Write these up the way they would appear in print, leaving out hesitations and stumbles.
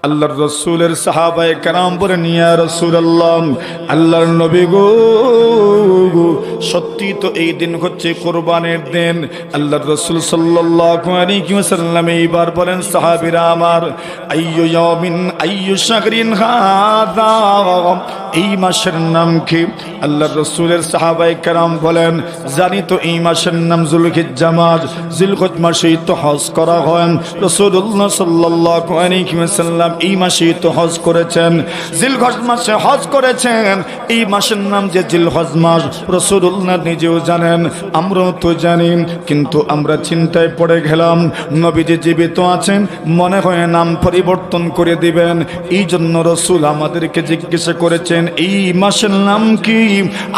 আল্লাহর রাসূলের সাহাবায়ে কেরাম বলেন, ইয়া রাসূলুল্লাহ, আল্লাহর নবী গো, সত্যি তো এই দিন হচ্ছে কুরবানির দিন। আল্লাহর রাসূল সাল্লাল্লাহু আলাইহি ওয়াসাল্লাম এইবার বলেন, সাহাবীরা আমার, আইয়ু ইয়াউমিন আইয়ু শাহরিন হাযা, এই মাসের নাম কি? আল্লাহর রাসূলের সাহাবায়ে কেরাম বলেন, জানি তো এই মাসের নাম যুলহিজ্জা মাস। জিলহজ মাসেই তো হজ করা হয়। রাসূলুল্লাহ সাল্লাল্লাহু আলাইহি ওয়াসাল্লাম এই মাসেই তো হজ করেছেন, জিলহজ মাসে হজ করেছেন। এই মাসের নাম যে জিলহজ মাস, রাসূলুল্লাহ নিজেও জানেন, আমরাও তো জানি, কিন্তু আমরা চিন্তায় পড়ে গেলাম, নবীজি জীবিত আছেন, মনে হয় নাম পরিবর্তন করে দিবেন। এই জন্য রাসূল আমাদেরকে জিজ্ঞাসা করেছেন এই মাসের নাম কি।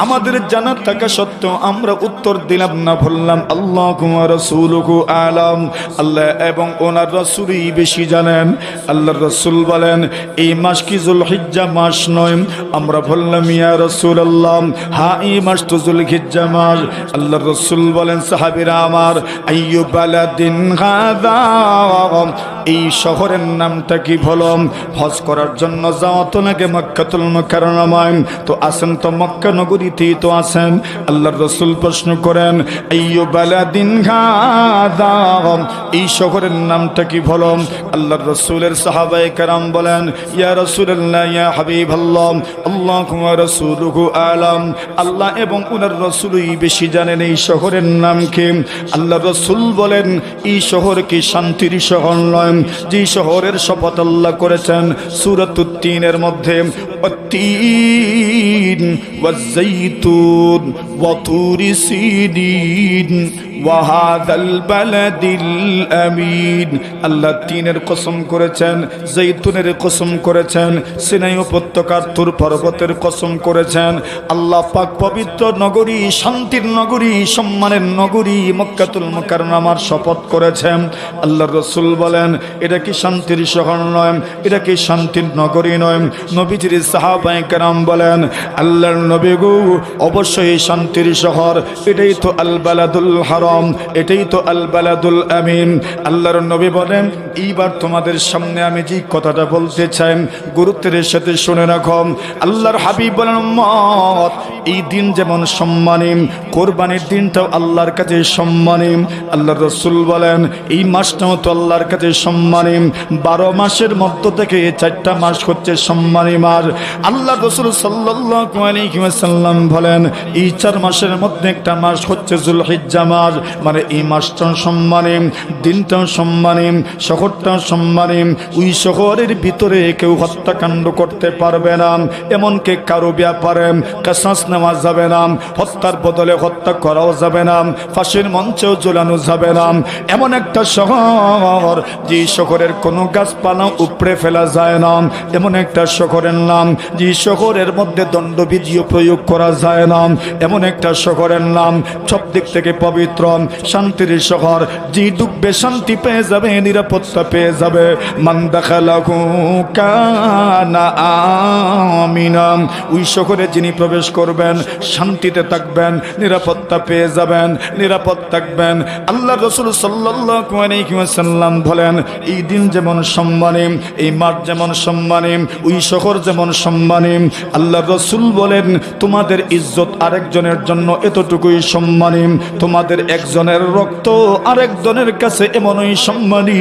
আমাদের জানা থাকা সত্ত্বেও আমরা উত্তর দিলাম না, বললাম আল্লাহু ওয়া রাসূলুহু আলাম, আল্লাহ এবং ওনার রাসূলই বেশি জানেন। আল্লাহর রাসূল বলেন, এই মাস কি যুলহিজ্জা মাস নয়? আমরা বললাম, ইয়া রাসূলুল্লাহ, হ্যাঁ এই মাস তো যুলহিজ্জা মাস। আল্লাহর রাসূল বলেন, সাহাবীরা আমার, আইয়ু বালাদিন হাযা, এই শহরের নামটা কি? বলো। হজ করার জন্য যাওয়া তো লাগে মক্কাতুল মুকাররমায়, তো আছেন তো মক্কা নগরীতেই তো আছেন। আল্লাহর রাসূল প্রশ্ন করেন, আইয়ু বালাদিন হাযা, এই শহরের নামটা কি? বলো। আল্লাহর রাসূলের সাহাবায়ে কেরাম বলেন, ইয়া রাসূলুল্লাহ, ইয়া হাবিবাল্লাহ, আল্লাহু ওয়া রাসূলুহু আলাম, আল্লাহ এবং ওনার রাসূলই বেশি জানেন এই শহরের নাম কি। আল্লাহর রাসূল বলেন, এই শহর কি শান্তির শহর নয়? যে শহরের শপথ আল্লাহ করেছেন সূরাতুত তিনের মধ্যে, ওয়াত-তিন ওয়াজ-যাইতুন ওয়া তুরি সিনিন ওয়া হাযাল বালাদিল আমিন। আল্লাহ তিনের কসম করেছেন, জৈতুনের কসম করেছেন, সিনাই উপত্যকার তুর পর্বতের কসম করেছেন। আল্লাহ পাক পবিত্র নগরী, শান্তির নগরী, সম্মানের নগরী মক্কাতুল মুকাররমার শপথ করেছেন। আল্লাহর রাসূল বলেন, এটা কি শান্তির শহর নয়? এটা কি শান্তির নগরী নয়? নবীজির সাহাবায়ে কেরাম বলেন, আল্লাহর নবী গো, অবশ্যই শান্তির শহর, এটাই তো আল বালাদুল হারাম, এটাই তো আল বালাদুল আমিন। আল্লাহর নবী বলেন, এইবার তোমাদের সামনে আমি যে কথাটা বলতে চাই গুরুত্বের সাথে শুনে রাখো। আল্লাহর হাবিব বলেন, উম্মত, এই দিন যেমন সম্মানী, কোরবানির দিনটাও আল্লাহর কাছে সম্মানী। আল্লাহর রাসূল বলেন, এই মাসটাও তো আল্লাহর কাছে সম্মানী। 12 মাসের মধ্য থেকে 4টা মাস হচ্ছে সম্মানী মাস। আল্লাহর রাসূল সাল্লাল্লাহু আলাইহি ওয়াসাল্লাম বলেন, এই 4 মাসের মধ্যে একটা মাস হচ্ছে যুলহিজ্জা মাস, মানে এই মাসটাও সম্মানী, দিনটাও সম্মানী, শহরটাও সম্মানী। ওই শহরের ভিতরে কেউ হত্যাকাণ্ড করতে পারবে না, এমনকি কারো ব্যাপারে কিসাস নেওয়া যাবে না, হত্যার বদলে হত্যা করাও যাবে না, ফাঁসির মঞ্চেও ঝোলানো যাবে না। এমন একটা শহর, যে শহরের কোনো গাছপালা উপড়ে ফেলা যায় না। এমন একটা শহরের নাম, যে শহরের মধ্যে দণ্ডবিধিও প্রয়োগ করা যায় না। এমন একটা শহরের নাম, সব দিক থেকে পবিত্র, শান্তির শহর, যে ডুববে শান্তি পেয়ে যাবে, নিরাপত্তা পেয়ে যাবে। মান দাখালাহু কানা আমিনা, ওই শহরে যিনি প্রবেশ করবেন শান্তিতে থাকবেন, নিরাপত্তা পেয়ে যাবেন, নিরাপদ থাকবেন। আল্লাহর রাসূল সাল্লাল্লাহু আলাইহি ওয়াসাল্লাম বলেন, এই দিন যেমন সম্মানী, এই মাস যেমন সম্মানী, ওই শহর যেমন সম্মানী। আল্লাহর রাসূল বলেন, তোমাদের ইজ্জত আরেকজনের জন্য এতটুকুই সম্মানী, তোমাদের একজনের রক্ত আরেকজনের কাছে এমনই সম্মানী।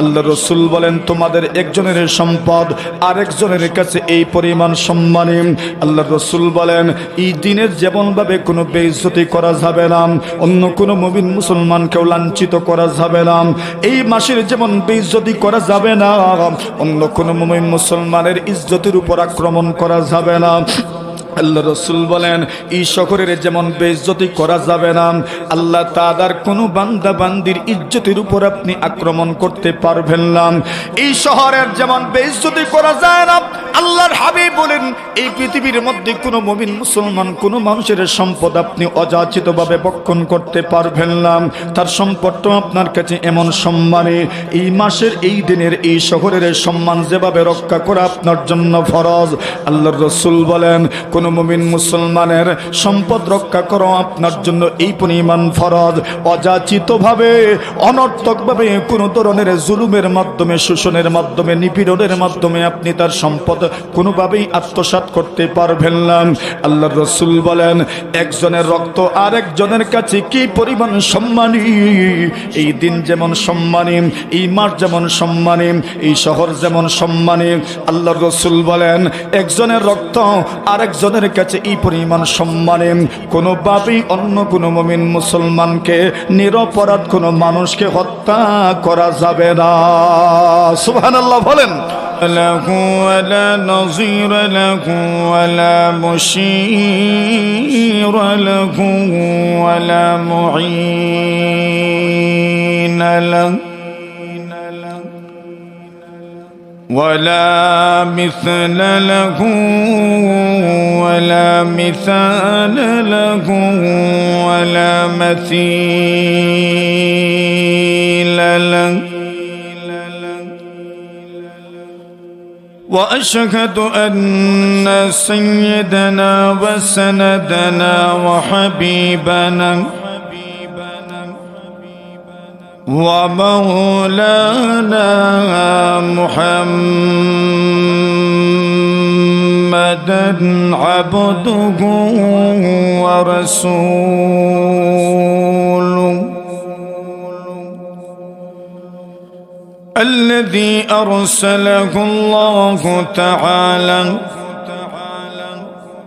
আল্লাহর রাসূল বলেন, তোমাদের একজনের সম্পদ আরেকজনের কাছে এই পরিমাণ সম্মানী। আল্লাহর রাসূল বলেন, এই দিনের যেমন ভাবে কোনো বেইজ্জতি করা যাবে না, অন্য কোনো মুমিন মুসলমানকেও লাঞ্ছিত করা যাবে না। এই মাসের যেমন বেইজ্জতি করা যাবে না, অন্য কোনো মুমিন মুসলমানের ইজ্জতের উপর আক্রমণ করা যাবে না। আল্লাহ রাসূল বলেন, এই শহরের যেমন বেইজ্জতি করা যাবে না, আল্লাহ তাআলার কোনো বান্দা বান্দির ইজ্জতের উপর আপনি আক্রমণ করতে পারবেন না। এই শহরের যেমন বেইজ্জতি করা যায় না, আল্লাহর হাবিব বলেন, এই পৃথিবীর মধ্যে কোনো মুমিন মুসলমান কোনো মানুষের সম্পদ আপনি অযাচিতভাবে ভক্ষণ করতে পারবেন না। তার সম্পদটা আপনার কাছে এমন সম্মানী, এই মাসের, এই দিনের, এই শহরের সম্মান যেভাবে রক্ষা করা আপনার জন্য ফরজ। আল্লাহর রাসূল বলেন, কোন কোনো মুমিন মুসলমানের সম্পদ রক্ষা করা আপনার জন্য এই পরিমাণ ফরজ। অযাচিতভাবে অনর্থকভাবে কোনো ধরনের জুলুমের মাধ্যমে, শোষণের মাধ্যমে, নিপীড়নের মাধ্যমে আপনি তার সম্পদ কোনোভাবেই আত্মসাৎ করতে পারবেন না। আল্লাহর রাসূল বলেন, একজনের রক্ত আরেকজনের কাছে কি পরিমাণ সম্মানী, এই দিন যেমন সম্মানী, এই মাস যেমন সম্মানী, এই শহর যেমন সম্মানী। আল্লাহর রাসূল বলেন, একজনের রক্ত আরেকজনের কাছে এই পরিমাণ সম্মানী। কোনোভাবেই অন্য কোনো মুমিন মুসলমানকে, নিরপরাধ কোনো মানুষকে হত্যা করা যাবে না। সুবহানাল্লাহ বলেন। له ولا نظير له ولا مشير له ولا معين له ولا مثل له ولا مثال له ولا مثيل له وأشهد أن سيدنا وسندنا وحبيبنا ومولانا محمدا عبده ورسوله الذي أرسله الله تعالى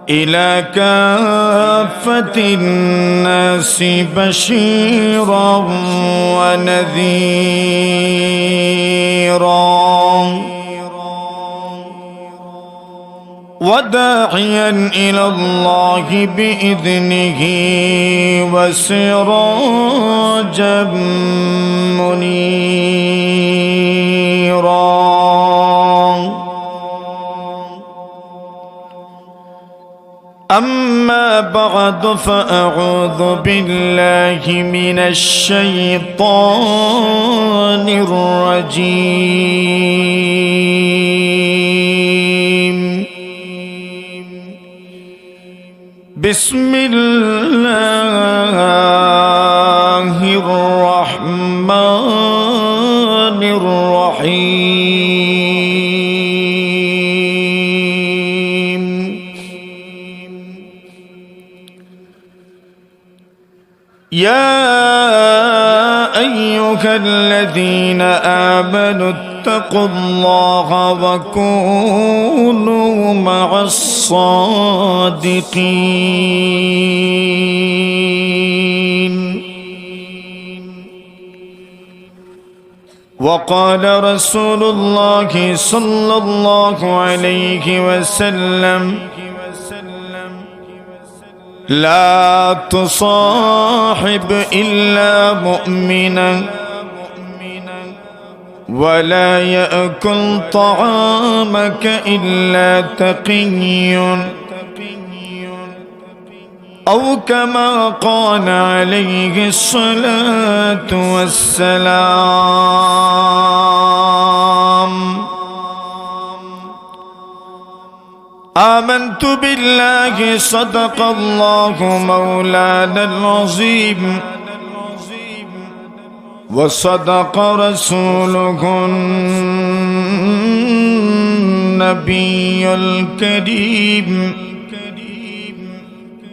إلى كافة الناس بشيرا ونذيرا وداعيا إلى الله بإذنه وسراجا منيرا أما بعد فأعوذ بالله من الشيطان الرجيم بسم الله الرحمن الرحيم يا أيها الذين آمنوا اتقوا الله وكونوا مع الصادقين وقال رسول الله صلى الله عليه وسلم لا تصاحب إلا مؤمنا ولا يأكل طعامك إلا تقي أو كما قال عليه الصلاة والسلام آمنت بالله صدق الله مولانا العظيم وصدق رسوله النبي الكريم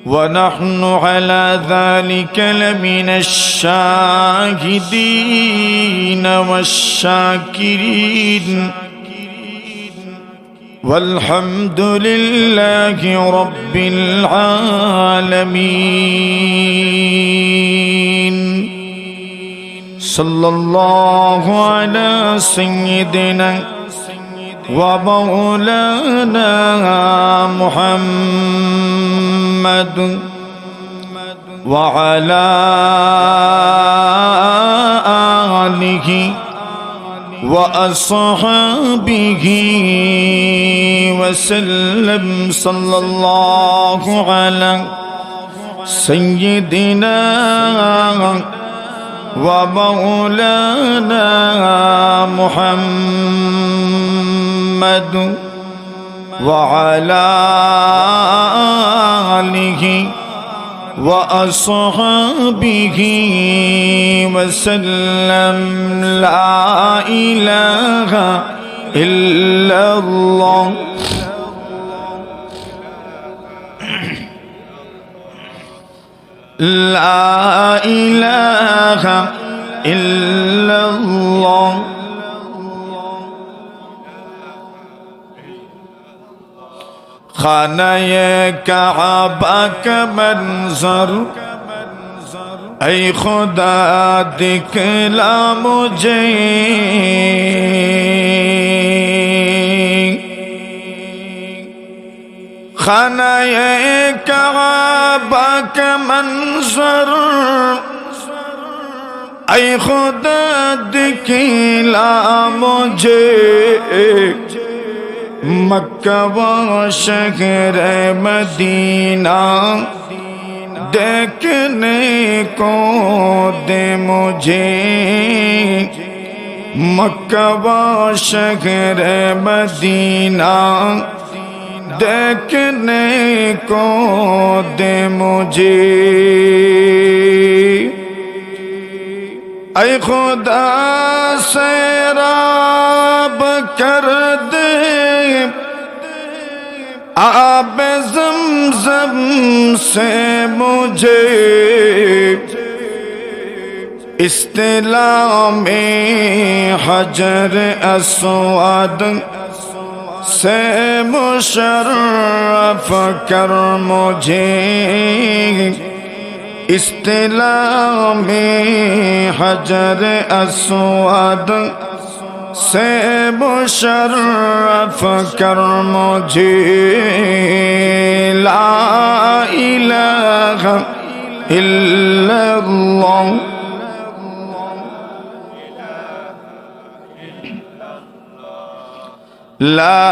ونحن على ذلك لمن الشاهدين والشاكرين والحمد لله رب العالمين صلى الله على سيدنا ومولانا محمد وعلى آله وأصحابه وسلم صلى الله على سيدنا ومولانا محمد وعلى آله وأصحابه وسلم. لا إله إلا الله. لا إله إلا الله. खाना-ए काबा का मंजर ऐ खुदा दिखला मुझे. खाना-ए काबा का मंजर ऐ खुदा दिखला मुझे. मक्का व शहर मदीना देखने को दे मुझे. मक्का व शहर मदीना देखने को दे मुझे. ऐ खुदा सैराब कर दे आब ज़मज़म से मुझे. इस्तिला में हजर अस्वद से मुशर्रफ कर मुझे. इस्तिला में हजर अस्वद से मुशर्रफ कर मुझे. ला इलाहा इल्लल्लाह. ला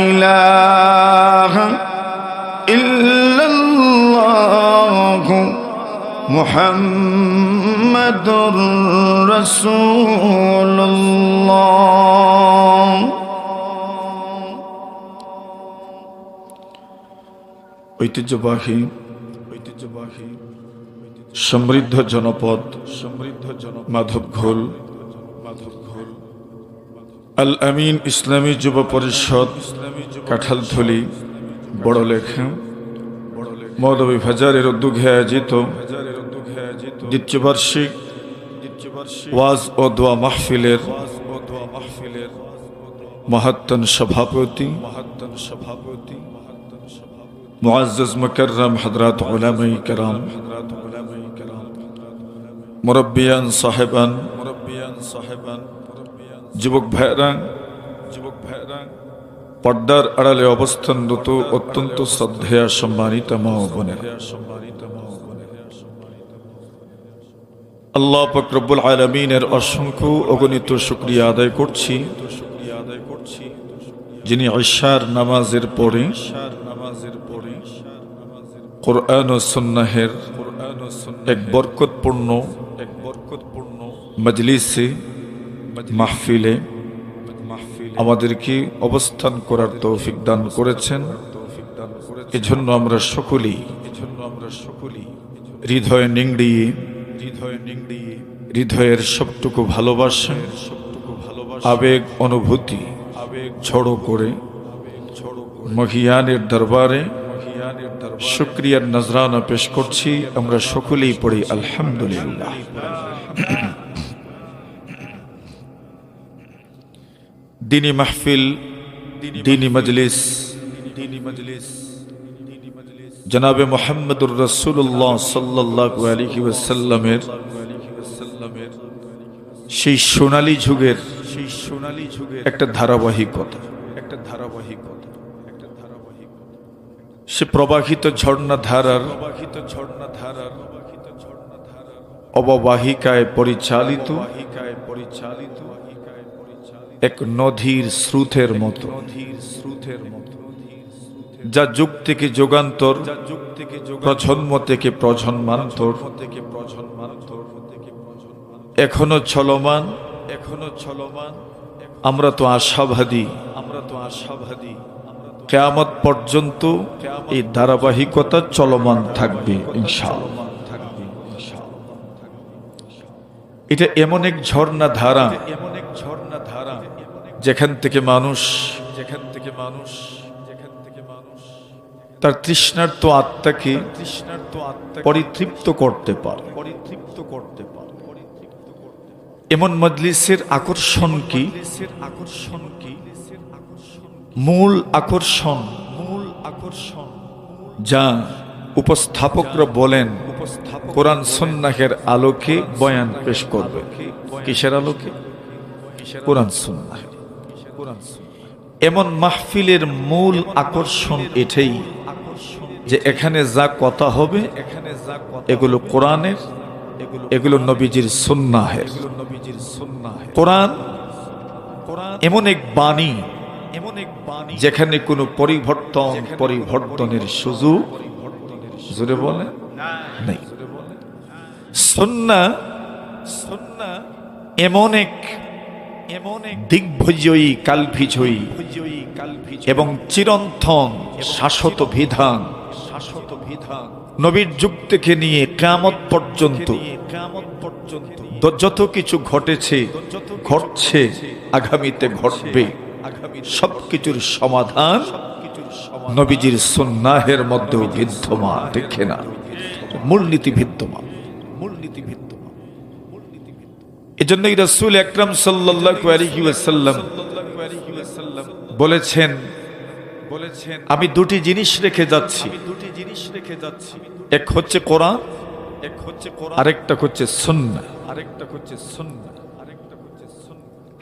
इलाहा इल्लल्लाह मुहम्मदुर रसूलुल्लाह. ঐতিহ্যবাহী সমৃদ্ধ জনপদ মাধবঘোল আল আমিন ইসলামী যুব পরিষদ কাঁঠালতলী বড়লেখা মৌলভী বাজারের উদ্যোগে আয়োজিত দ্বিতীয় বার্ষিক ওয়াজ ও দোয়া মাহফিলের মহাত্তন সভাপতি মুআজ্জাজ মুকাররম হযরত উলামায়ে কেরাম, মুরব্বিয়ান সাহেবান, যুবক ভাইরা, পর্দার আড়ালে অবস্থানরত অত্যন্ত শ্রদ্ধেয় সম্মানিত মা ও বোনেরা, আল্লাহ পাক রব্বুল আলামিনের অসংখ্য অগণিত শুকরিয়া আদায় করছি, যিনি ইশার নামাজের পরে কোরআন ও সুন্নাহের এক বরকতপূর্ণ মজলিসে মাহফিলে আমাদেরকে অবস্থান করার তৌফিক দান করেছেন। এজন্য আমরা সকলেই হৃদয় নিংড়িয়ে হৃদয়ের সবটুকু ভালোবাসা আবেগ অনুভূতি ঝড়ো করে মহিয়ানের দরবারে শুকরিয়ার নজরানা পেশ করছি। আমরা সকলেই পড়ি আলহামদুলিল্লাহ। দিনী মাহফিল, দিনী মজলিস জনাবে মুহাম্মদুর রাসূলুল্লাহ সাল্লাল্লাহু আলাইহি ওয়াসাল্লামের সেই সোনালী যুগের একটা ধারাবাহিকতা, সে প্রবাহিত ঝর্ণা ধারার অববাহিকায় পরিচালিত এক নদীর স্রোতের মতো, যা যুগ থেকে যুগান্তর, প্রজন্ম থেকে প্রজন্মান্তর এখনো চলমান। আমরা তো আশাবাদী কিয়ামত পর্যন্ত এই ধারাবাহিকতা চলমান থাকবে ইনশাআল্লাহ। এটা এমন এক ঝর্ণা ধারা যেখান থেকে মানুষ তার তৃষ্ণার্ত আত্মাকে পরিতৃপ্ত করতে পারে। এমন মজলিসের আকর্ষণ কি? মূল আকর্ষণ যা উপস্থাপকরা বলেন কোরআন সুন্নাহের আলোকে বয়ান পেশ করবে। কিসের আলোকে? কোরআন সুন্নাহ। এমন মাহফিলের মূল আকর্ষণ এটাই যে এখানে যা কথা হবে এগুলো কোরআনের, এগুলো নবীজির সুন্নাহের। কোরআন এমন এক বাণী যেখানে কোনো পরিবর্তনের সুযোগ জোরে বলে নেই। সুন্নাহ এমন এক দিগ্বিজয়ী, কালবিজয়ী এবং চিরন্তন শাশ্বত বিধান, নবীর যুগ থেকে নিয়ে কিয়ামত পর্যন্ত যত কিছু ঘটেছে, ঘটছে, আগামীতে ঘটবে, সবকিছুর সমাধান নবীজির সুন্নাহের মধ্যেও বিদ্যমান। দেখে না, মূলনীতি বিদ্যমান। এজন্যই রাসূল আকরাম সাল্লাল্লাহু আলাইহি ওয়াসাল্লাম বলেছেন, আমি দুটি জিনিস রেখে যাচ্ছি, এক হচ্ছে কোরআন, আরেকটা হচ্ছে সুন্নাহ।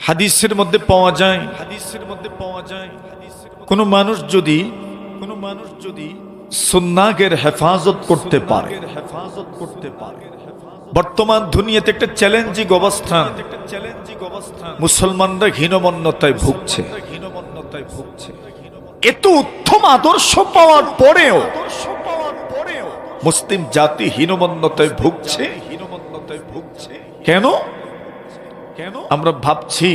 হাদিসের মধ্যে পাওয়া যায় কোন মানুষ যদি সুন্নাহের হেফাজত করতে পারে, বর্তমান দুনিয়াতে একটা চ্যালেঞ্জিং অবস্থান, মুসলমানরা হীনমন্যতায় ভুগছে। এত উত্তম আদর্শ পাওয়ার পরেও মুসলিম জাতি হীনমন্যতায় ভুগছে। কেন? আমরা ভাবছি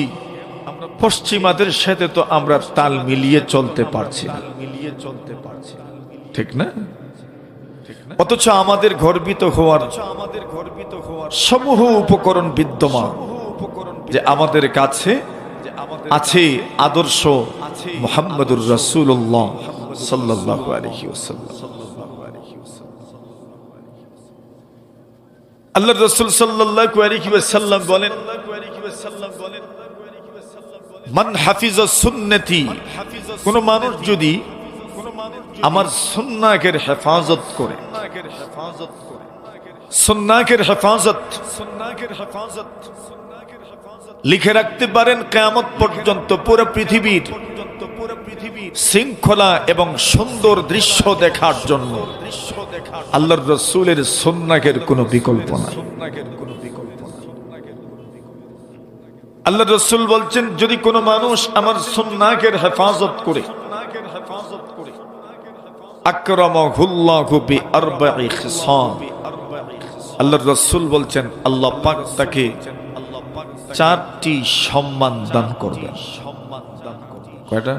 পশ্চিমাদের সাথে তো আমরা তাল মিলিয়ে চলতে পারছি না, ঠিক না? অথচ আমাদের গর্বিত হওয়ার সমূহ উপকরণ বিদ্যমান, যে আমাদের কাছে আছে আদর্শ মুহাম্মদুর রাসূলুল্লাহ সাল্লাল্লাহু আলাইহি ওয়াসাল্লাম। আল্লাহর রাসূল সাল্লাল্লাহু আলাইহি ওয়াসাল্লাম বলেন, মান হাফিজা সুন্নতি, কোন মানুষ যদি আমার সুন্নাহের হেফাজত করে, সুন্নাহের হেফাজত লিখে রাখতে পারেন কিয়ামত পর্যন্ত পুরো পৃথিবীর শৃঙ্খলা এবং সুন্দর দৃশ্য দেখার জন্য আল্লাহর রাসূলের সুন্নাহের কোনো বিকল্প নাই। আল্লাহর রাসূল বলছেন, যদি কোনো মানুষ আমার সুন্নাহের হেফাজত করে, আকরামাহুল্লাহু বিআরবাঈ খিসাল, আল্লাহর রাসূল বলছেন আল্লাহ পাক তাকে চারটি সম্মান দান করবেন। কয়টা?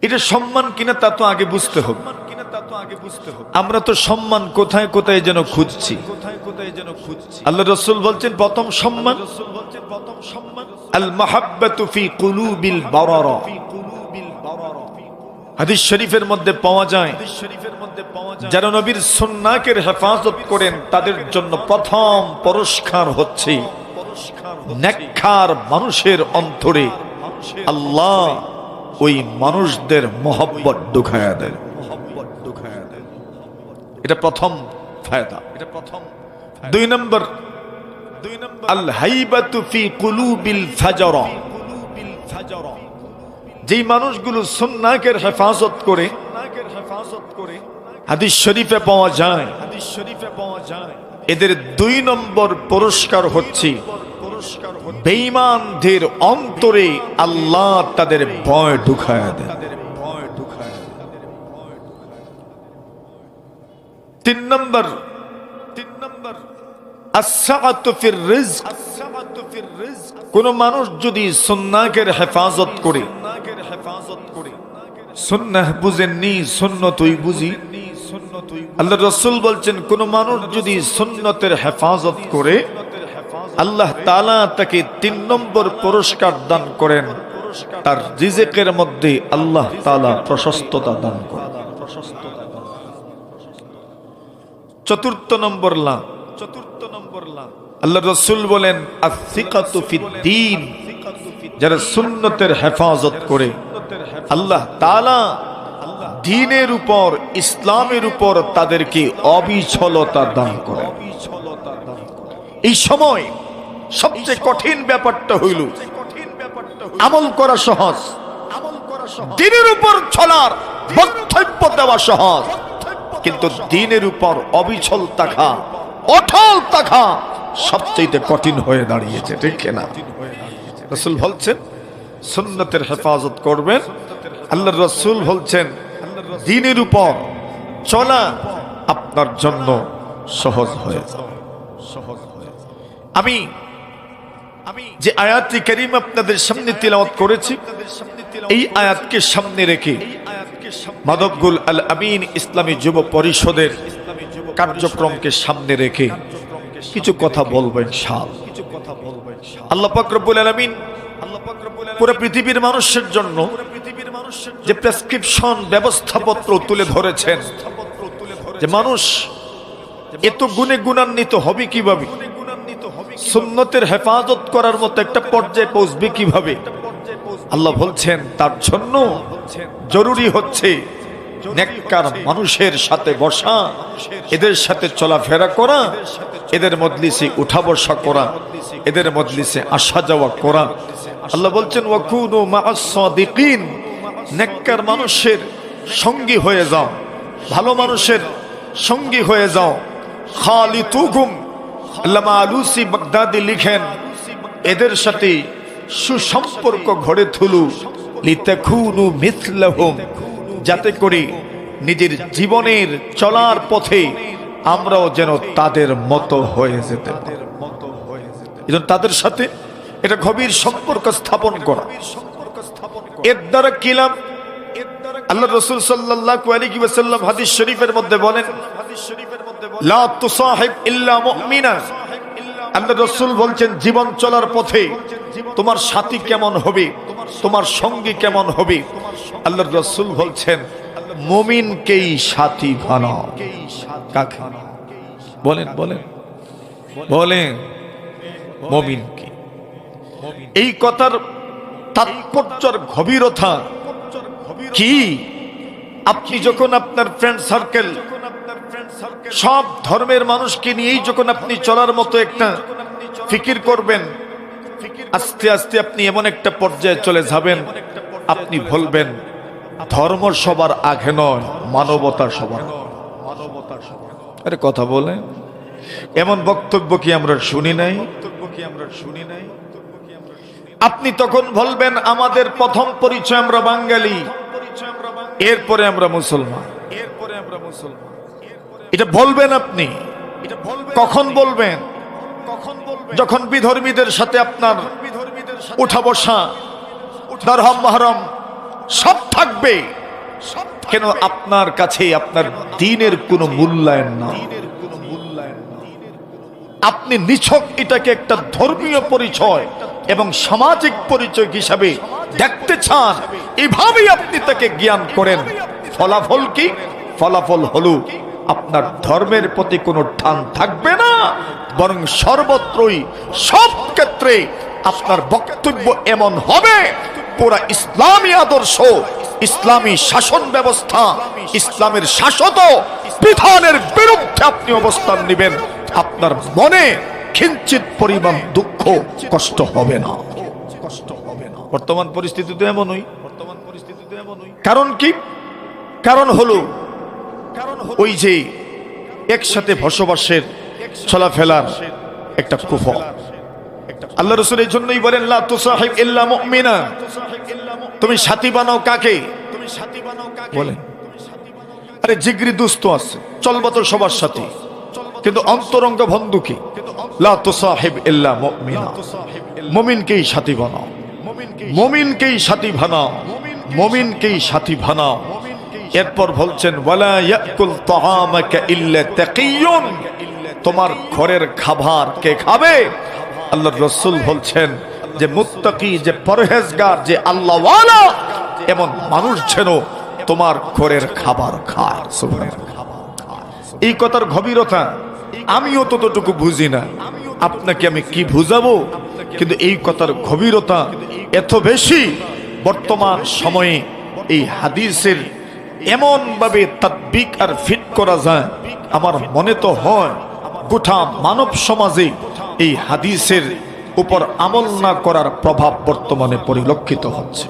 এটা সম্মান কিনা তা তো আগে বুঝতে হবে। আমরা তো সম্মান কোথায় কোথায় যেন খুঁজছি। আল্লাহ রাসূল বলছেন প্রথম সম্মান আল মাহাব্বাতু ফি কুলুবিল বারারা। হাদিস শরীফের মধ্যে পাওয়া যায়, যারা নবীর সুন্নাহের হেফাজত করেন তাদের জন্য প্রথম পুরস্কার হচ্ছে নেককার মানুষের অন্তরে আল্লাহ ওই মানুষদের মহব্বত ঢুকায়া দেন। এটা প্রথম ফায়দা। দুই নম্বর আল হাইবাতু ফি কুলুবিল ফাজরা। যেই মানুষগুলো সুন্নাহের হেফাজত করে, হাদিস শরীফে পাওয়া যায়, এদের দুই নম্বর পুরস্কার হচ্ছে বেঈমানদের অন্তরে আল্লাহ তাদের ভয় ঢুকায়া দেন। তিন নম্বর আস-সাআতু ফির রিজক। কোন মানুষ যদি সুন্নাহের হেফাজত করে, সুন্নাহ বুঝেননি, সুন্নতই বুঝি। আল্লাহ রাসূল বলছেন কোন মানুষ যদি সুন্নতের হেফাজত করে আল্লাহ তাআলা তাকে ৩ নম্বর পুরস্কার দান করেন, তার রিজিকের মধ্যে আল্লাহ তাআলা প্রশস্ততা দান করেন। ৪র্থ নম্বর লাভ, আল্লাহ রাসূল বলেন আস-সিকাতু ফিদ-দীন, যারা সুন্নতের হেফাজত করে আল্লাহ তাআলা দ্বীনের উপর, ইসলামের উপর তাদেরকে অবিচলতা দান করে। এই সময় সবচেয়ে কঠিন ব্যাপারটা হইল আমল করা সহজ, দ্বীনের উপর চলার বক্তব্য দেওয়া সহজ, কিন্তু দ্বীনের উপর অবিচল থাকা, অটল থাকা সবচেয়ে কঠিন হয়ে দাঁড়িয়েছে, ঠিক না? রাসূল বলছেন সুন্নতের হেফাজত করবেন, আল্লাহর রাসূল বলছেন দ্বীনের উপর চলা আপনার জন্য সহজ হয়ে যাবে। আমি যে আয়াতটি কারীমা আপনাদের সামনে তিলাওয়াত করেছি, এই আয়াতকে সামনে রেখে মাদবগুল আল আমিন ইসলামী যুব পরিষদের কার্যক্রমকে সামনে রেখে কিছু কথা বলবো ইনশাআল্লাহ। আল্লাহ পাক রব্বুল আলামিন পুরো পৃথিবীর মানুষের জন্য যে প্রেসক্রিপশন ব্যবস্থাপত্র তুলে ধরেছেন, যে মানুষ এত গুণে গুণান্বিত হবে কিভাবে, সুন্নতের হেফাজত করার মতো একটা পর্যায়ে পৌঁছবে কিভাবে, আল্লাহ বলছেন তার জন্য জরুরি হচ্ছে নেককার মানুষের সাথে বসা, এদের সাথে চলাফেরা করা, এদের মজলিসে উঠা বসা করা, এদের মজলিসে আসা যাওয়া করা। আল্লাহ বলছেন ওয়াকুনু মা'আস সাদিকিন, নেককার মানুষের সঙ্গী হয়ে যাও, ভালো মানুষের সঙ্গী হয়ে যাও। খালিতুহুম, আল্লামা আলুসি বাগদাদি লিখেন এদের সাথে সুসম্পর্ক গড়ে তুলু লিতাকুনু মিথলাহুম, যাতে করে নিজের জীবনের চলার পথে আমরাও যেন তাদের মতো হয়ে যেতে পারি। এজন্য তাদের সাথে এটা গভীর সম্পর্ক স্থাপন করা। এর দ্বারা কি লাভ? আল্লাহ রাসূল সাল্লাল্লাহু আলাইহি ওয়াসাল্লাম হাদিস শরীফের মধ্যে বলেন লা তুসাহিব ইল্লা মুমিনা। আল্লাহ রাসূল বলছেন জীবন চলার পথে তোমার সাথী কেমন হবে, তোমার সঙ্গী কেমন হবে? আল্লাহ রাসূল বলছেন মুমিনকেই সাথী বানাও। কাকে বলেন? বলেন বলেন মুমিনকে। এই কথার তাৎপর্যের গভীরতা কি? আপনি যখন আপনার ফ্রেন্ড সার্কেল, সব ধর্মের মানুষকে নিয়েই যখন আপনি চলার মতো একটা ফিকির করবেন, আস্তে আস্তে আপনি এমন একটা পর্যায়ে চলে যাবেন, আপনি বলবেন ধর্ম সবার আগে নয়, মানবতা সবার। আরে কথা বলেন, এমন বক্তব্য কি আমরা শুনি নাই? আপনি তখন বলবেন আমাদের প্রথম পরিচয় আমরা বাঙালি, এরপরে আমরা মুসলমান। এটা বলবেন আপনি। কখন বলবেন? যখন বিধর্মীদের সাথে আপনার উঠা বসা, দরহম মাহরম সব থাকবে, কেন আপনার কাছে আপনার দ্বীনের কোনো মূল্যায়ন না। আপনি নিছক এটাকে একটা ধর্মীয় পরিচয় এবং সামাজিক পরিচয় হিসাবে দেখতে চান, এভাবেই আপনি তাকে জ্ঞান করেন। ফলাফল কি? ফলাফল হলো আপনার ধর্মের প্রতি কোনো টান থাকবে না, বরং সর্বত্রই সব ক্ষেত্রে আপনার বক্তব্য এমন হবে পুরা ইসলামী আদর্শ, ইসলামী শাসন ব্যবস্থা, ইসলামের শাসত বিধানের বিরুদ্ধে আপনি অবস্থান নেবেন। আপনার মনে কিঞ্চিত পরিমাণ দুঃখ কষ্ট হবে না। বর্তমান পরিস্থিতিতে এমনই। কারণ কি? কারণ হলো ওই যে একসাথে বসবাসের, চলাফেরার একটা কুফর। আল্লাহ রাসূল এই জন্যই বলেন লা তুসাহিব ইল্লা মুমিনা, তুমি সাথী বানাও কাকে? বলেন আরে জিগরি দোস্ত আছে, চলবা তো সবার সাথে, কিন্তু অন্তরঙ্গ বন্ধু কি? লা তুসাহিব ইল্লা মুমিনা, মুমিনকেই সাথী বানাও, মুমিনকেই সাথী বানাও। মুমিনকেই সাথী বানাও। এরপর বলছেন ওয়ালা ইয়াকুল তাআমাকা ইল্লা তাকিয়ুন, তোমার ঘরের খাবার কে খাবে? আল্লাহর রাসূল বলছেন যে মুত্তাকি, যে পরহেজগার, যে আল্লাহওয়ালা এমন মানুষ যেন তোমার ঘরের খাবার খায়। সুবহানাল্লাহ। এই কথার গভীরতা আমিও ততটুকু বুঝি না, আপনাকে আমি কি বুঝাবো, কিন্তু এই কথার গভীরতা এত বেশি। বর্তমান সময়ে এই হাদিসের এমন ভাবে তাদবিক আর ফিট করা যায়, আমার মনে তো হয় গোটা মানব সমাজে এই হাদিসের উপর আমল না করার প্রভাব বর্তমানে পরিলক্ষিত হচ্ছে।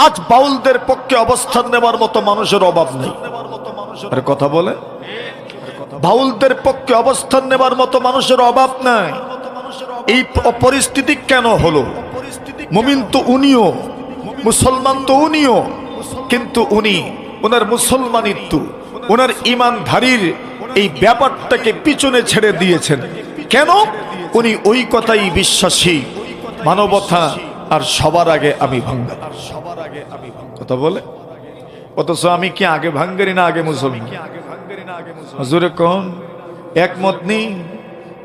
আজ বাউলদের পক্ষে অবস্থান নেবার মতো মানুষের অভাব নেই। আর কথা বলে, বাউলদের পক্ষে অবস্থান নেবার মতো মানুষের অভাব নাই। এই পরিস্থিতি কেন হলো? মুমিন তো উনিও, মুসলমান তো উনিও, কিন্তু উনি ওনার মুসলমানিত্ব, ওনার ইমানধারীর এই ব্যাপারটাকে পিছনে ছেড়ে দিয়েছেন। কেন? উনি ওই কথাই বিশ্বাসী, মানবতা আর সবার আগে আমি ভাঙ্গারি। কথা বলে, অথচ আমি কি আগে ভাঙ্গারি না আগে মুসলমান? হুজুরে কোন একমত নেই।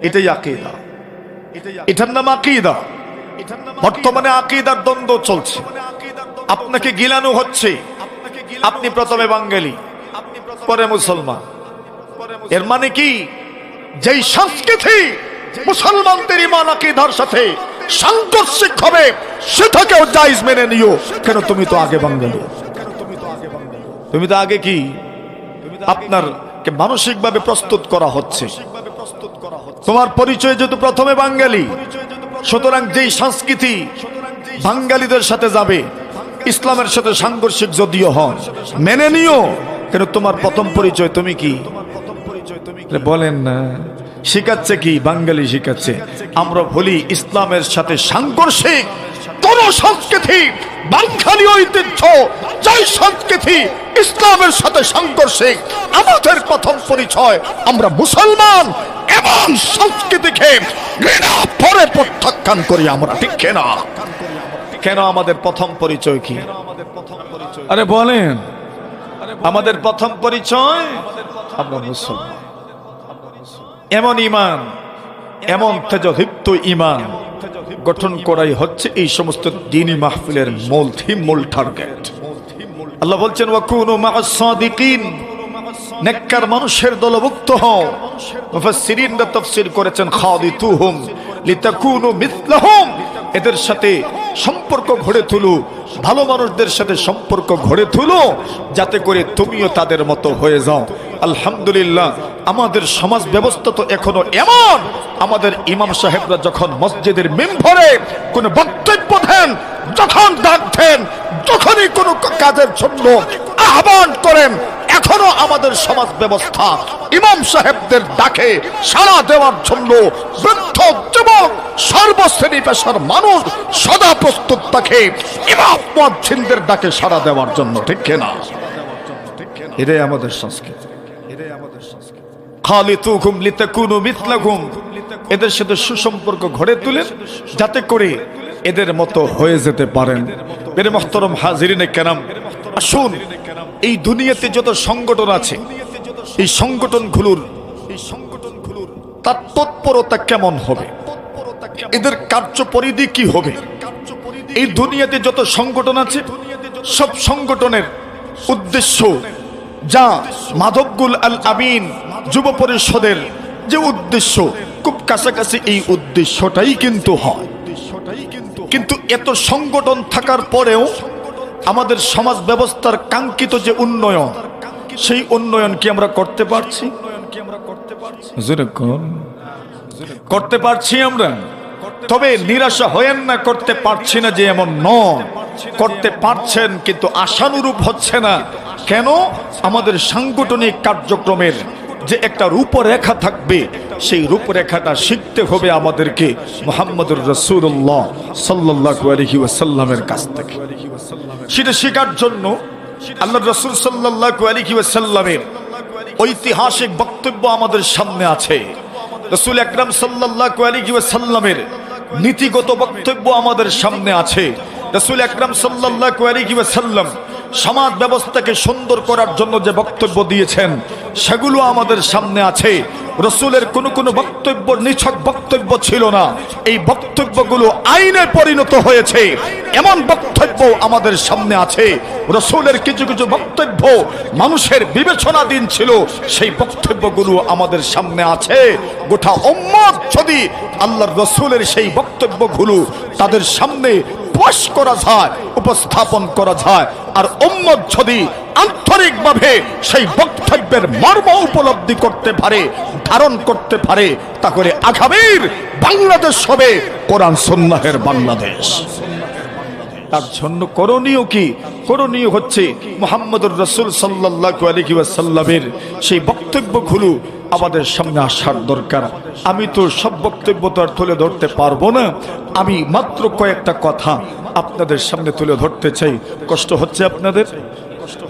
এটাই আকীদা, এটার নাম আকীদা। বর্তমানে আকীদার দ্বন্দ্ব চলছে। আপনাকে গিলানো হচ্ছে, আপনি প্রথমে বাঙালি পরে মুসলমান। এর মানে কি? যেই সংস্কৃতি মুসলমানদের ঈমান আকীদার সাথে সাংঘর্ষিক হবে সেটাকেও জায়েজ মেনে নিও। কেন? তুমি তো আগে বাঙালি, তুমি তো আগে কি? আপনারকে মানসিকভাবে প্রস্তুত করা হচ্ছে। তোমার পরিচয় যেহেতু প্রথমে বাঙালি, সুতরাং যেই সংস্কৃতি বাঙালিদের সাথে যাবে, ইসলামের সাথে সাংঘর্ষিক যদিও হয়, মেনে নিও। কেন? তোমার প্রথম পরিচয় তুমি কি? বলেন না, শিখাচ্ছে কি? বাঙালি শিখাচ্ছে। আমরা বলি ইসলামের সাথে সাংঘর্ষিক কোন সংস্কৃতি, বাঙালি ঐতিহ্য, যাই সংস্কৃতি ইসলামের সাথে সাংঘর্ষিক, আমাদের প্রথম পরিচয় আমরা মুসলমান। এমন সংস্কৃতিকে ঘৃণা পরে প্রত্যাখ্যান করি আমরা, ঠিক না? কেন? আমাদের প্রথম পরিচয় কি? আরে বলেন, আমাদের প্রথম পরিচয় আমরা মুসলমান। এমন ঈমান, এমন তেজদীপ্ত ঈমান গঠন করাই হচ্ছে এই সমস্ত দ্বীনি মাহফিলের মূল থিম, মূল টার্গেট। আল্লাহ বলছেন ওয়াকুনু মা'আস সাদিকিন, নেককার মানুষের দলভুক্ত হও। মুফাসসিরিনরা তাফসীর করেছেন খাদিতুহুম লিতাকুনু মিথলাহুম, এদের সাথে সম্পর্ক গড়ে তুলো, ভালো মানুষদের সাথে সম্পর্ক গড়ে তুলো, যাতে করে তুমিও তাদের মতো হয়ে যাও। আলহামদুলিল্লাহ, আমাদের সমাজ ব্যবস্থা তো এখনো এমন, আমাদের ইমাম সাহেবরা যখন মসজিদের মিম্বরে কোনো বক্তব্য দেন, যখন ডাক দেন, যখনই কোনো কাজের জন্য আহ্বান করেন, এখনো আমাদের সমাজ ব্যবস্থা ইমাম সাহেবদের ডাকে সাড়া দেওয়ার জন্য বৃদ্ধ, যুবক, সর্বশ্রেণী পেশার মানুষ সদা প্রস্তুত থাকে ইমাম মুয়াজ্জিনদের ডাকে সাড়া দেওয়ার জন্য, ঠিক না? এটাই আমাদের সংস্কৃতি। খালিতুহুম লিতাকুনু মিথলাহুম, এদের সাথে সুসম্পর্ক গড়ে তুলেন যাতে করে এদের মতো হয়ে যেতে পারেন। মেরে মুহতারাম হাজিরিনে কেরাম, আসুন এই দুনিয়াতে যত সংগঠন আছে, এই সংগঠনগুলোর তার তৎপরতা কেমন হবে, এদের কার্যপরিধি কি হবে? এই দুনিয়াতে যত সংগঠন আছে, সব সংগঠনের উদ্দেশ্য যা মাধবগুল আল আমিন যুব পরিষদের যে উদ্দেশ্য, খুব কাছাকাছি এই উদ্দেশ্যটাই কিন্তু হয়। কিন্তু এত সংগঠন থাকার পরেও আমাদের সমাজ ব্যবস্থার কাঙ্ক্ষিত যে উন্নয়ন, সেই উন্নয়ন কি আমরা করতে পারছি? করতে পারছি আমরা? তবে নিরাশা হয়েন না, করতে পারছি না যে এমন নয়, করতে পারছেন, কিন্তু আশানুরূপ হচ্ছে না। কেন? আমাদের সাংগঠনিক কার্যক্রমের যে একটা রূপরেখা থাকবে, সেই রূপরেখাটা শিখতে হবে আমাদেরকে মুহাম্মদুর রাসূলুল্লাহ সাল্লাল্লাহু আলাইহি ওয়াসাল্লামের কাছ থেকে। সেটা শেখার জন্য আল্লাহর রাসূল সাল্লাল্লাহু আলাইহি ওয়াসাল্লামের ঐতিহাসিক বক্তব্য আমাদের সামনে আছে। রাসূল আকরাম সাল্লাল্লাহু আলাইহি ওয়াসাল্লামের নীতিগত বক্তব্য আমাদের সামনে আছে। রাসূল আকরাম সাল্লাল্লাহু আলাইহি ওয়াসাল্লাম সমাজ ব্যবস্থাকে সুন্দর করার জন্য যে বক্তব্য দিয়েছেন সেগুলো আমাদের সামনে আছে। রাসূলের কোন বক্তব্য নিছক বক্তব্য ছিল না, এই বক্তব্যগুলো আইনে পরিণত হয়েছে। এমন বক্তব্য আমাদের সামনে আছে, রাসূলের কিছু বক্তব্য মানুষের বিবেচনাধীন ছিল, সেই বক্তব্যগুলো আমাদের সামনে আছে। গোটা উম্মত যদি আল্লাহর রাসূলের সেই বক্তব্যগুলো তাদের সামনে পেশ করা যায়, উপস্থাপন করা যায়, আর উম্মত যদি আন্তরিকভাবে সেই বক্তব্যের মর্ম উপলব্ধি করতে পারে, ধারণ করতে পারে, তাহলে আগামীর বাংলাদেশ হবে কোরআন সুন্নাহের বাংলাদেশ। তার জন্য করণীয় কি? করণীয় হচ্ছে মুহাম্মদুর রাসূল সাল্লাল্লাহু আলাইহি ওয়াসাল্লামের সেই বক্তব্যগুলো আমাদের সামনে আসার দরকার। আমি তো সব বক্তব্য তো আর তুলে ধরতে পারবো না, আমি মাত্র কয়েকটা কথা আপনাদের সামনে তুলে ধরতে চাই। কষ্ট হচ্ছে আপনাদের?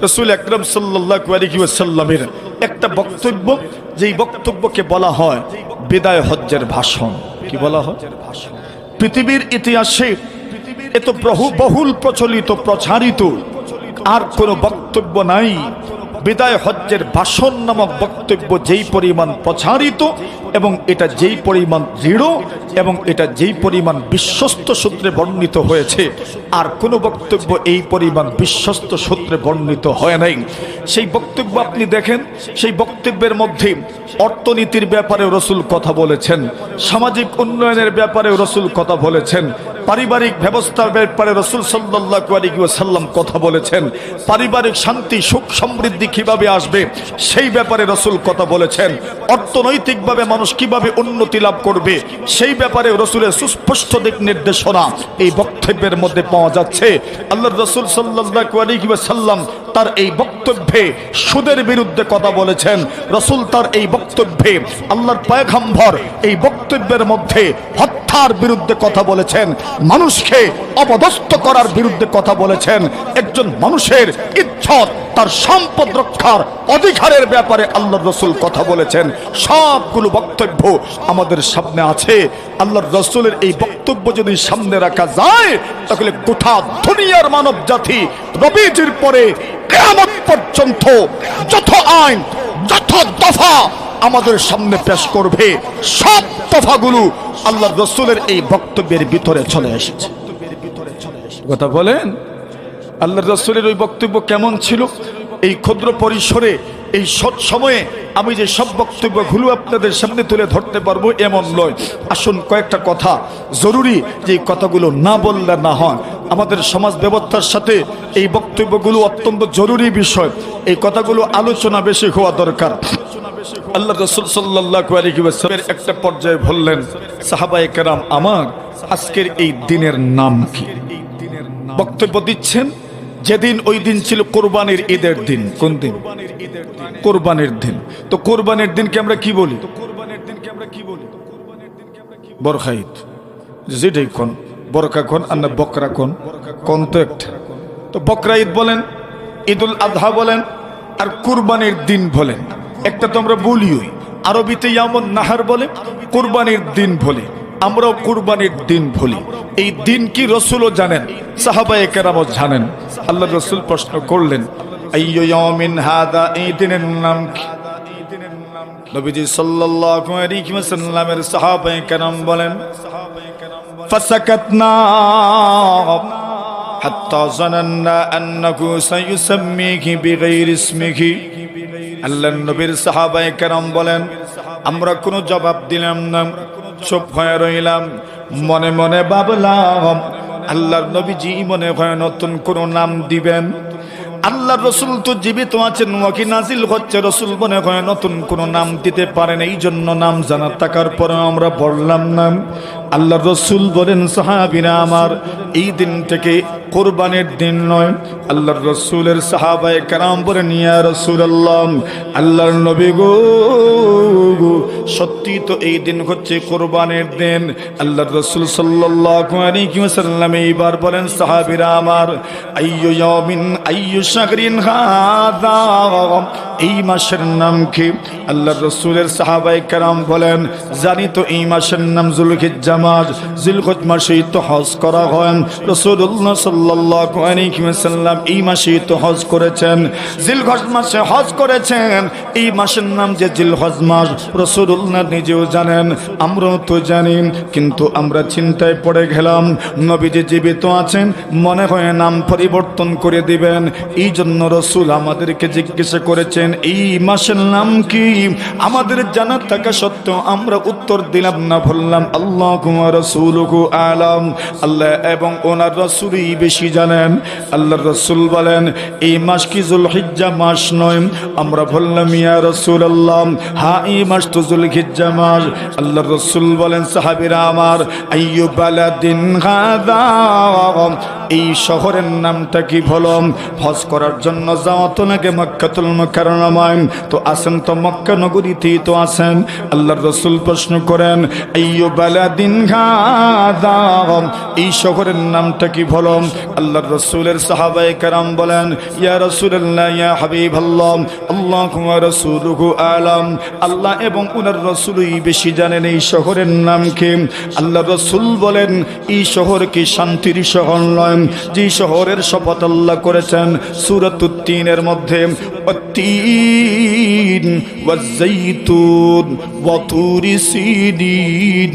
রাসূল আকরাম সাল্লাল্লাহু আলাইহি ওয়াসাল্লামের একটা বক্তব্য, যেই বক্তব্যকে বলা হয় বিদায় হজ্জের ভাষণ। কি বলা হয়? পৃথিবীর ইতিহাসে এত বহুল প্রচলিত প্রচারিত আর কোনো বক্তব্য নাই। বিদায় হজ্জের ভাষণ নামক বক্তব্য যেই পরিমাণ প্রচারিত এবং এটা যেই পরিমাণ দৃঢ় এবং এটা যেই পরিমাণ বিশ্বস্ত সূত্রে বর্ণিত হয়েছে, আর কোনো বক্তব্য এই পরিমাণ বিশ্বস্ত সূত্রে বর্ণিত হয় নাই। সেই বক্তব্য আপনি দেখেন, সেই বক্তব্যের মধ্যে অর্থনীতির ব্যাপারে রাসূল কথা বলেছেন, সামাজিক উন্নয়নের ব্যাপারে রাসূল কথা বলেছেন, পারিবারিক ব্যবস্থার ব্যাপারে রাসূল সাল্লাল্লাহু আলাইহি ওয়াসাল্লাম কথা বলেছেন, পারিবারিক শান্তি সুখ সমৃদ্ধি কিভাবে আসবে সেই ব্যাপারে রাসূল কথা বলেছেন, অর্থনৈতিকভাবে মানুষ কিভাবে উন্নতি লাভ করবে সেই ব্যাপারে রাসূলের সুস্পষ্ট দিক নির্দেশনা এই বক্তব্যের মধ্যে পাওয়া যাচ্ছে। আল্লাহর রাসূল সাল্লাল্লাহু আলাইহি ওয়াসাল্লাম তার এই বক্তব্যে সুদের বিরুদ্ধে কথা বলেছেন। রাসূল তার এই বক্তব্যে, আল্লাহর পয়গম্বর এই বক্তব্যের মধ্যে হত্যার বিরুদ্ধে কথা বলেছেন, মানুষকে অপদস্থ করার বিরুদ্ধে কথা বলেছেন, একজন মানুষের ইজ্জত তার সম্পদ রক্ষার অধিকারের ব্যাপারে আল্লাহর রাসূল কথা বলেছেন। সবগুলো বক্তব্য আমাদের সামনে আছে। আল্লাহর রাসূলের এই বক্তব্য যদি সামনে রাখা যায় তাহলে গোটা দুনিয়ার মানব জাতি নবীজির পরে কিয়ামত পর্যন্ত যত আইন যত দফা আমাদের সামনে পেশ করবে, সব দফাগুলো আল্লাহর রাসূলের এই বক্তব্যের ভিতরে চলে এসেছে। কথা বলেন, আল্লাহর রাসূলের ওই বক্তব্য কেমন ছিল? এই ক্ষুদ্র পরিসরে এই সৎ সময়ে আমি যে সব বক্তব্যগুলো আপনাদের সামনে তুলে ধরতে পারবো এমন নয়। আসুন কয়েকটা কথা জরুরি, যে কথাগুলো না বললে না হয়। আমাদের সমাজ ব্যবস্থার সাথে এই বক্তব্যগুলো অত্যন্ত জরুরি বিষয়, এই কথাগুলো আলোচনা বেশি হওয়া দরকার। আল্লাহ রাসূল সাল্লাল্লাহু আলাইহি ওয়াসাল্লামের একটা পর্যায়ে বললেন, সাহাবায়ে কেরাম আমার, আজকের এই দিনের নাম কি? বক্তব্য দিচ্ছেন যেদিন, ওই দিন ছিল কোরবানির ঈদের দিন। কোন দিন? কোরবানির দিন। তো কোরবানির দিনকে আমরা কি বলি? বরখা ঈদ। যেটাই কোন বরকা কোন আর না বকরা কোন তো একটা। তো বকরা ঈদ বলেন, ঈদুল আযহা বলেন, আর কুরবানির দিন বলেন। একটা তো আমরা বলিই, আরবিতে ইয়ামুন নাহার বলে, কুরবানির দিন বলি, আমরাও কুরবানির দিন বলি। এই দিন কি রাসূলও জানেন, সাহাবায়ে কেরামও জানেন। আল্লাহর রাসূল প্রশ্ন করলেন, আইয়ু ইয়াউমিন হাদা, এই দিনের নাম কি? নবীজি সাল্লাল্লাহু আলাইহি ওয়াসাল্লামের সাহাবায়ে কেরাম বলেন, ফাসাকাতনা হাত্তা জানান্না আন্নাহু সায়ুসাম্মিহি বিগাইরি ইসমিহি। আল্লাহর নবীর সাহাবায়ে কেরাম বলেন, আমরা কোনো জবাব দিলাম না, চুপ হয়ে রইলাম। মনে মনে ভাবলাম আল্লাহর নবীজি মনে হয় নতুন কোনো নাম দিবেন। আল্লাহর রাসূল তো জীবিত আছেন, ওয়াকি নাজিল হচ্ছে, রাসূল মনে হয় নতুন কোনো নাম দিতে পারেন, এই জন্য নাম জানা থাকার পরে আমরা বললাম না। আল্লাহর রাসূল বলেন, সাহাবীরা আমার, এই দিন থেকে কোরবানির দিন নয়। আল্লাহর রাসূলের সাহাবায়ে কেরাম বলেন, ইয়া রাসূলুল্লাহ, আল্লাহর নবী গো, সত্যি তো এই দিন হচ্ছে কোরবানির দিন। আল্লাহর রাসূল সাল্লাল্লাহু আলাইহি ওয়াসাল্লাম এইবার বলেন, সাহাবীরা আমার, আইয়ু ইয়াউমিন আইয়ু শাহরিন হাদা, এই মাসের নাম কি? আল্লাহর রাসূলের সাহাবায়ে কেরাম বলেন, জানি তো এই মাসের নাম যুলহিজ্জা মাস, জিলহজ মাসেই তো হজ করা হয়। রাসূলুল্লাহ সাল্লাল্লাহু আলাইহি ওয়াসাল্লাম এই মাসেই তো হজ করেছেন, জিলহজ মাসে হজ করেছেন। এই মাসের নাম যে জিলহজ মাস, রাসূলুল্লাহ নিজেও জানেন, আমরাও তো জানি, কিন্তু আমরা চিন্তায় পড়ে গেলাম নবীজি জীবিত আছেন, মনে হয় নাম পরিবর্তন করে দিবেন। এই জন্য রাসূল আমাদেরকে জিজ্ঞাসা করেছেন এই মাসের নাম কি। আমাদের জানা থাকা সত্ত্বেও আমরা উত্তর দিলাম না, বললাম আল্লাহু ওয়া রাসূলুহু আলাম, আল্লাহ এবং ওনার রাসূলই বেশি জানেন। আল্লাহর রাসূল বলেন এই মাস কি যুলহিজ্জা মাস নয়? আমরা বললাম ইয়া রাসূলুল্লাহ, হ্যাঁ এই মাস তো যুলহিজ্জা মাস। আল্লাহর রাসূল বলেন সাহাবীরা আমার, আইয়ু বালাদিন হাযা, এই শহরের নামটা কি? বলো। হজ করার জন্য যাওয়া তো লাগে মক্কাতুল মুকাররমায়, তো আসেন তো মক্কা নগরীতেই তো আছেন। আল্লাহর রাসূল প্রশ্ন করেন আইয়ু বালাদিন হাযা, এই শহরের নামটা কি? বলো। আল্লাহর রাসূলের সাহাবায়ে কেরাম বলেন ইয়া রাসূলুল্লাহ ইয়া হাবিবাল্লাহ, আল্লাহু ওয়া রাসূলুহু আলাম, আল্লাহ এবং ওনার রাসূলই বেশি জানেন এই শহরের নাম কি। আল্লাহর রাসূল বলেন এই শহর কি শান্তির শহর নয়? যে শহরের শপথ আল্লাহ করেছেন সূরাতুত তিনের মধ্যে, ওয়াত-তিন ওয়াজ-যাইতুন ওয়া তুরি সিনিন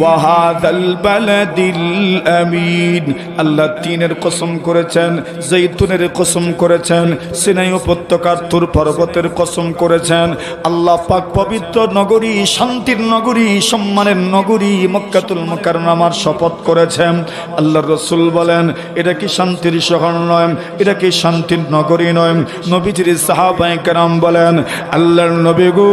ওয়া হাযাল বালাদিল আমিন। আল্লাহ তিনের কসম করেছেন, জৈতুনের কসম করেছেন, সিনাই উপত্যকার তুর পর্বতের কসম করেছেন। আল্লাহ পাক পবিত্র নগরী, শান্তির নগরী, সম্মানের নগরী মক্কাতুল মুকাররমার শপথ করেছেন। আল্লাহর রাসূল বলেন এটা কি শান্তির শহর নয়? এটা কি শান্তির নগরী নয়? নবীজির সাহাবায়ে কেরাম বলেন আল্লাহর নবী গো,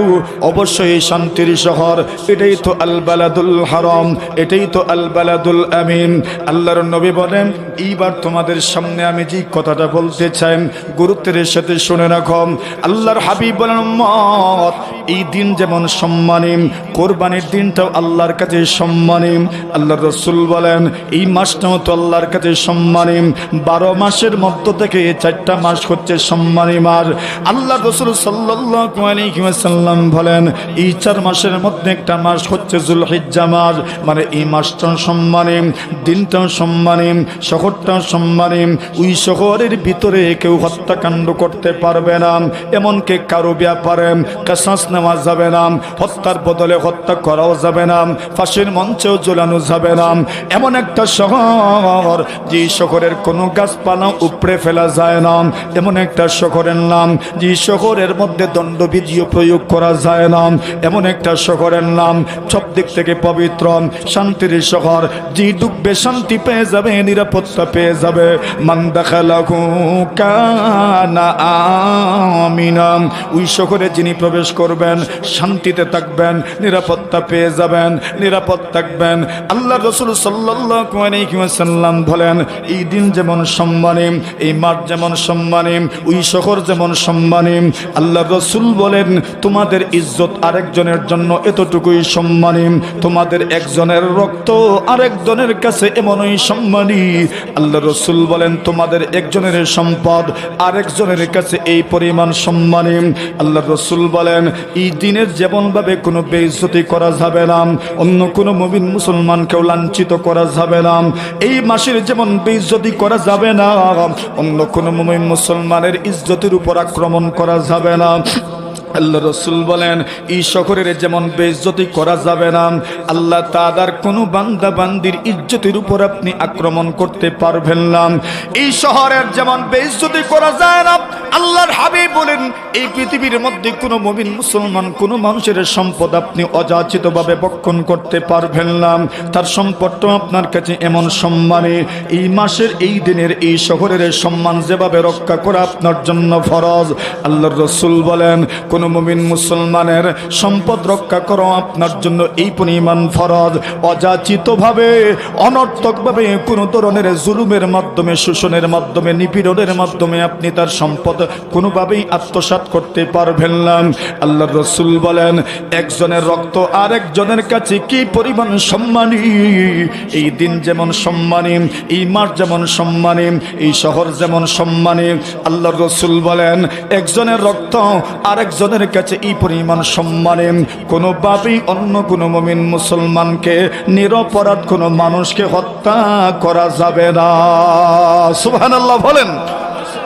অবশ্যই শান্তির শহর, এটাই তো আল বালাদুল হারাম, এটাই তো আল বালাদুল আমিন। আল্লাহর নবী বলেন এইবার তোমাদের সামনে আমি যে কথাটা বলতে চাই গুরুত্বের সাথে শুনে রাখো। আল্লাহর হাবিব বলেন উম্মত, এই দিন যেমন সম্মানী, কোরবানির দিনটাও আল্লাহর কাছে সম্মানী। আল্লাহর রাসূল বলেন এই মাসটাও তো আল্লাহর কাছে সম্মানী। 12 মাসের মধ্য থেকে 4টা মাস হচ্ছে সম্মানী মাস। আল্লাহর রাসূল সাল্লাল্লাহু আলাইহি ওয়াসাল্লাম বলেন এই 4 মাসের মধ্যে একটা মাস হচ্ছে যুলহিজ্জা মাস, মানে এই মাসটাও সম্মানী, দিনটাও সম্মানী, শহরটাও সম্মানী। ওই শহরের ভিতরে কেউ হত্যাকাণ্ড করতে পারবে না, এমনকি কারো ব্যাপারে কিসাস নেওয়া যাবে না, হত্যার বদলে হত্যা করাও যাবে না, ফাঁসির মঞ্চেও ঝোলানো যাবে না। এমন একটা শহর যে শহরের কোনো গাছপালা উপড়ে ফেলা যায় না, এমন একটা শহরের নাম যে শহরের মধ্যে দণ্ডবিধিও প্রয়োগ করা যায় না, এমন একটা শহরের নাম সব দিক থেকে পবিত্র, শান্তির শহর। যে ডুববে শান্তি পেয়ে যাবে, নিরাপত্তা পেয়ে যাবে। মান দাখালাহু কানা আমিনা, ওই শহরে যিনি প্রবেশ করবেন শান্তিতে থাকবেন, নিরাপত্তা পেয়ে যাবেন, নিরাপদ থাকবেন। আল্লাহর রাসূল সাল্লাল্লাহু আলাইহি ওয়াসাল্লাম বলেন এই দিন যেমন সম্মানী, এই মাস যেমন সম্মানী, ওই শহর যেমন সম্মানী। আল্লাহর রাসূল বলেন তোমাদের ইজ্জত আরেকজনের জন্য এতটুকুই সম্মানী, তোমাদের একজনের রক্ত আরেকজনের কাছে এমনই সম্মানী। আল্লাহর রাসূল বলেন তোমাদের একজনের সম্পদ আরেকজনের কাছে এই পরিমাণ সম্মানী। আল্লাহর রাসূল বলেন এই দিনের যেমনভাবে কোনো বেইজ্জতি করা যাবে না, অন্য কোনো মুমিন মুসলমানকেও লাঞ্ছিত করা যাবে না, এই মাসের যেমন বেইজ্জতি করা যাবে না, অন্য কোনো মুমিন মুসলমানের ইজ্জতের উপর আক্রমণ করা যাবে না। আল্লাহ রাসূল বলেন এই শহরের যেমন বেইজ্জতি করা যাবে না, আল্লাহ তাআলার কোনো বান্দা বান্দির ইজ্জতের উপর আপনি আক্রমণ করতে পারবেন না। এই শহরের যেমন বেইজ্জতি করা যায় না, আল্লাহর হাবিব বলেন এই পৃথিবীর মধ্যে কোনো মুমিন মুসলমান কোনো মানুষের সম্পদ আপনি অযাচিতভাবে ভক্ষণ করতে পারবেন না। তার সম্পদটা আপনার কাছে এমন সম্মানী, এই মাসের এই দিনের এই শহরের সম্মান যেভাবে রক্ষা করা আপনার জন্য ফরজ। আল্লাহর রাসূল বলেন কোন মুমিন মুসলমানের সম্পদ রক্ষা করো আপনার জন্য এই পরিমাণ ফরজ। অযাচিতভাবে অনর্থকভাবে কোনো ধরনের জুলুমের মাধ্যমে, শোষণের মাধ্যমে, নিপীড়নের মাধ্যমে আপনি তার সম্পদ কোনোভাবেই আত্মসাৎ আত্মসাৎ করতে পারবেন না। আল্লাহর রাসূল বলেন, একজনের রক্ত আরেকজনের কাছে কি পরিমাণ সম্মানী, এই দিন যেমন সম্মানী, এই মাস যেমন সম্মানী, এই শহর যেমন সম্মানী, আল্লাহর রাসূল বলেন একজনের রক্ত আরেকজনের কাছে এই পরিমাণ সম্মানী। কোনোভাবেই অন্য কোনো মুমিন মুসলমানকে নিরপরাধ কোনো মানুষকে হত্যা করা যাবে না। সুবহানাল্লাহ বলেন।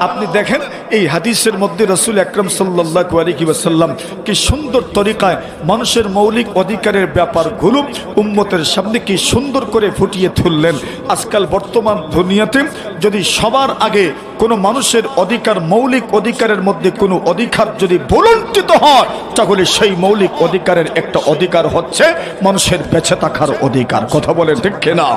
আপনি দেখেন এই হাদিসের মধ্যে রাসূল আকরাম সাল্লাল্লাহু আলাইহি ওয়াসাল্লাম কি সুন্দর তরিকায় মানুষের মৌলিক অধিকারের ব্যাপারগুলো উম্মতের সামনে কি সুন্দর করে ফুটিয়ে তুললেন। আজকাল বর্তমান দুনিয়াতে যদি সবার আগে কোনো মানুষের অধিকার, মৌলিক অধিকারের মধ্যে কোনো অধিকার যদি বলন্টিত হয়, তাহলে সেই মৌলিক অধিকারের একটা অধিকার হচ্ছে মানুষের বেঁচে থাকার অধিকার। কথা বলেন ঠিক কিনা?